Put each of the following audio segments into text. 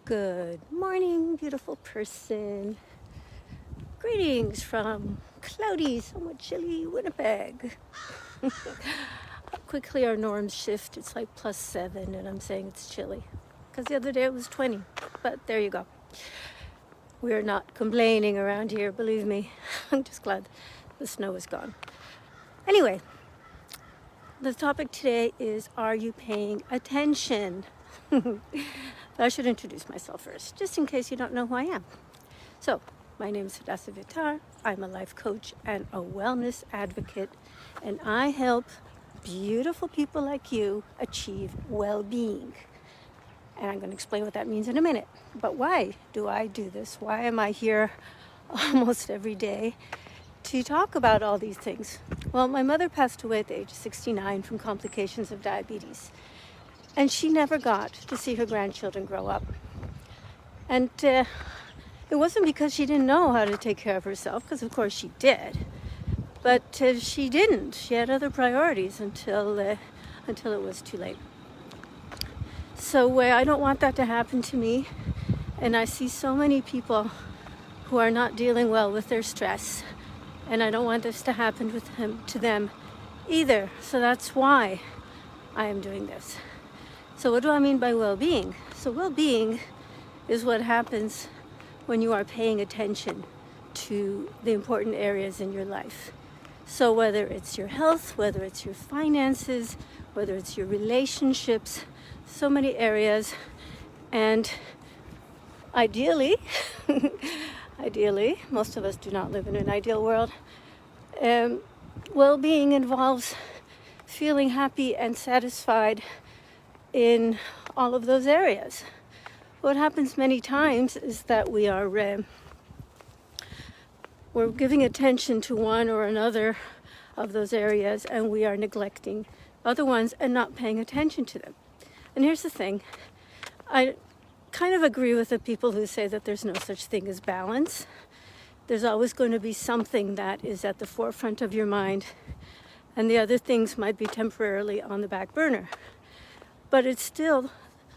Good morning, beautiful person. Greetings from cloudy, somewhat chilly Winnipeg. How quickly our norms shift. It's like +7 and I'm saying it's chilly. Because the other day it was 20. But there you go. We're not complaining around here, believe me. I'm just glad the snow is gone. Anyway, the topic today is, are you paying attention? I should introduce myself first, just in case you don't know who I am. So, my name is Hadassah Vitar. I'm a life coach and a wellness advocate, and I help beautiful people like you achieve well-being. And I'm going to explain what that means in a minute. But why do I do this? Why am I here almost every day to talk about all these things? Well, my mother passed away at the age of 69 from complications of diabetes. And she never got to see her grandchildren grow up. And it wasn't because she didn't know how to take care of herself, because of course she did. But she didn't. She had other priorities until it was too late. So I don't want that to happen to me. And I see so many people who are not dealing well with their stress. And I don't want this to happen to them either. So that's why I am doing this. So what do I mean by well-being? So well-being is what happens when you are paying attention to the important areas in your life. So whether it's your health, whether it's your finances, whether it's your relationships, so many areas. And ideally, most of us do not live in an ideal world. Well-being involves feeling happy and satisfied in all of those areas. What happens many times is that we're giving attention to one or another of those areas, and we are neglecting other ones and not paying attention to them. And here's the thing, I kind of agree with the people who say that there's no such thing as balance. There's always going to be something that is at the forefront of your mind, and the other things might be temporarily on the back burner. But it's still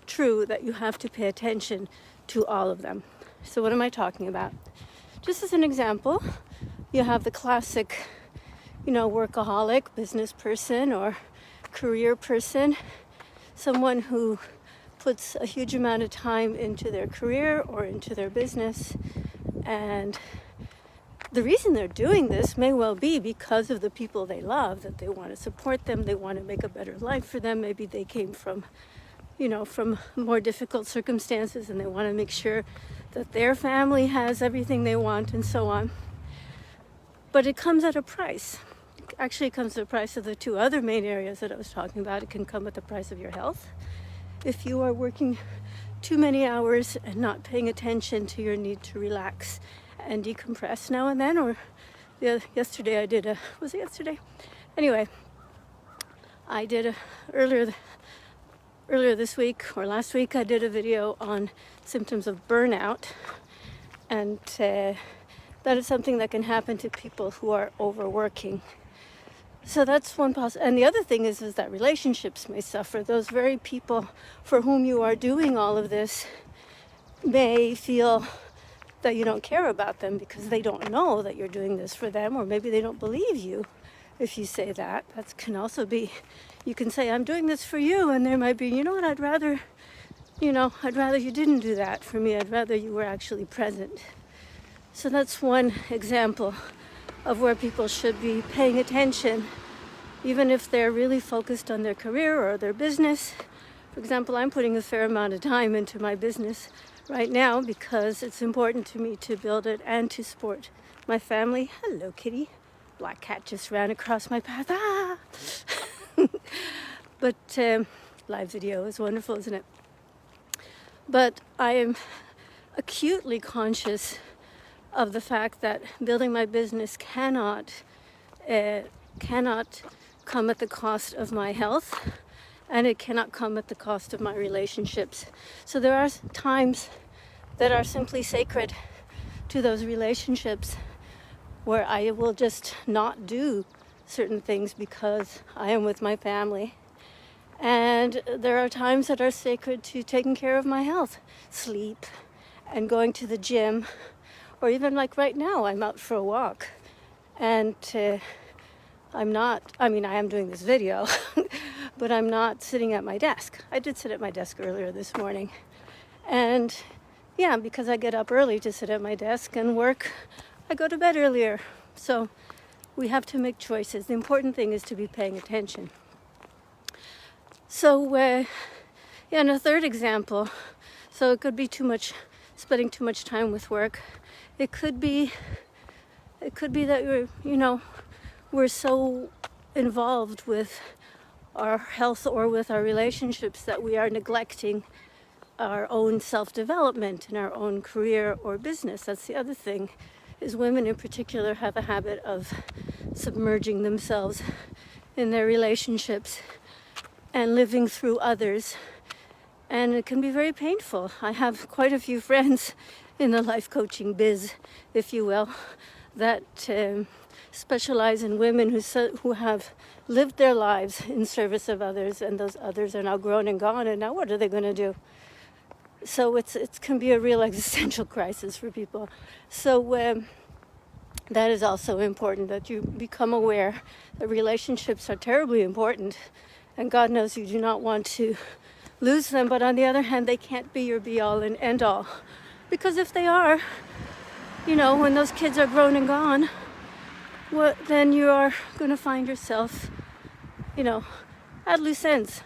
true that you have to pay attention to all of them. So what am I talking about? Just as an example, you have the classic, workaholic, business person or career person, someone who puts a huge amount of time into their career or into their business. And the reason they're doing this may well be because of the people they love, that they want to support them, they want to make a better life for them. Maybe they came from more difficult circumstances and they want to make sure that their family has everything they want and so on. But it comes at a price. Actually, it comes at the price of the two other main areas that I was talking about. It can come at the price of your health. If you are working too many hours and not paying attention to your need to relax and decompress now and then, or yesterday I did was it yesterday? Anyway, I did earlier this week or last week I did a video on symptoms of burnout, and that is something that can happen to people who are overworking. So that's one possibility. And the other thing is that relationships may suffer. Those very people for whom you are doing all of this may feel that you don't care about them because they don't know that you're doing this for them, or maybe they don't believe you if you say that. That can also be, you can say, I'm doing this for you, and there might be, I'd rather you didn't do that for me. I'd rather you were actually present. So that's one example of where people should be paying attention, even if they're really focused on their career or their business. For example, I'm putting a fair amount of time into my business right now because it's important to me to build it and to support my family. Hello, kitty. Black cat just ran across my path. But live video is wonderful, isn't it? But I am acutely conscious of the fact that building my business cannot come at the cost of my health, and it cannot come at the cost of my relationships. So there are times that are simply sacred to those relationships where I will just not do certain things because I am with my family. And there are times that are sacred to taking care of my health, sleep, and going to the gym, or even like right now, I'm out for a walk. And I am doing this video, but I'm not sitting at my desk. I did sit at my desk earlier this morning. And yeah, because I get up early to sit at my desk and work, I go to bed earlier. So we have to make choices. The important thing is to be paying attention. So, and a third example, so it could be spending too much time with work. It could be that we're so involved with our health or with our relationships that we are neglecting our own self-development and our own career or business. That's the other thing, is women in particular have a habit of submerging themselves in their relationships and living through others, and it can be very painful. I have quite a few friends in the life coaching biz, if you will, that specialize in women who have lived their lives in service of others, and those others are now grown and gone, and now what are they going to do? So it can be a real existential crisis for people. So that is also important, that you become aware that relationships are terribly important, and God knows you do not want to lose them, but on the other hand, they can't be your be-all and end-all. Because if they are, when those kids are grown and gone, then you are going to find yourself, at loose ends,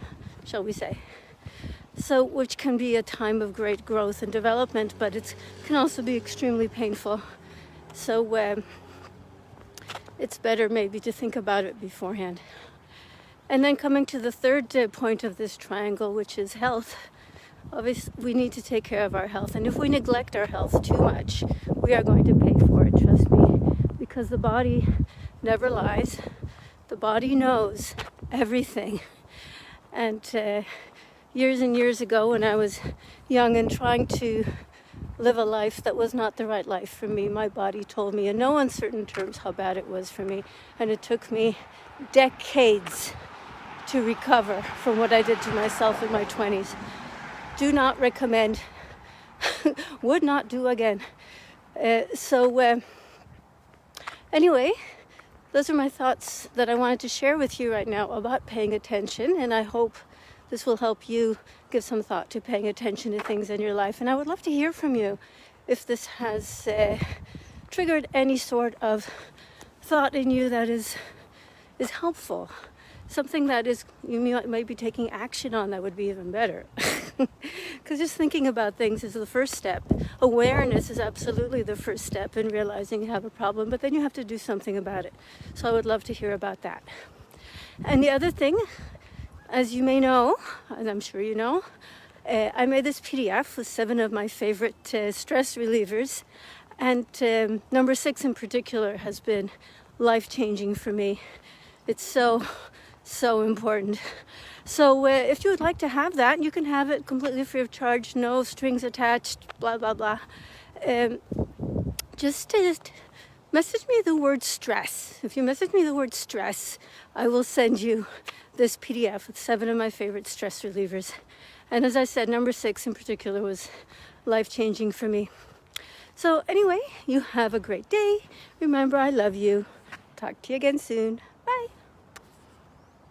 shall we say. So, which can be a time of great growth and development, but it can also be extremely painful. So it's better maybe to think about it beforehand. And then coming to the third point of this triangle, which is health. Obviously, we need to take care of our health. And if we neglect our health too much, we are going to pay for it, trust me. Because the body never lies. The body knows everything. And years and years ago, when I was young and trying to live a life that was not the right life for me, my body told me in no uncertain terms how bad it was for me. And it took me decades to recover from what I did to myself in my 20s. Do not recommend, would not do again. Anyway, those are my thoughts that I wanted to share with you right now about paying attention, and I hope this will help you give some thought to paying attention to things in your life. And I would love to hear from you if this has triggered any sort of thought in you that is helpful. Something that you might be taking action on that would be even better. Because just thinking about things is the first step. Awareness is absolutely the first step in realizing you have a problem, but then you have to do something about it. So I would love to hear about that. And the other thing, as you may know, and I'm sure you know, I made this PDF with 7 of my favorite stress relievers, and number 6 in particular has been life-changing for me. It's so important. So if you would like to have that, you can have it completely free of charge, no strings attached, blah, blah, blah. Just message me the word stress. If you message me the word stress, I will send you this PDF with 7 of my favorite stress relievers. And as I said, number 6 in particular was life-changing for me. So anyway, you have a great day. Remember, I love you. Talk to you again soon. Bye.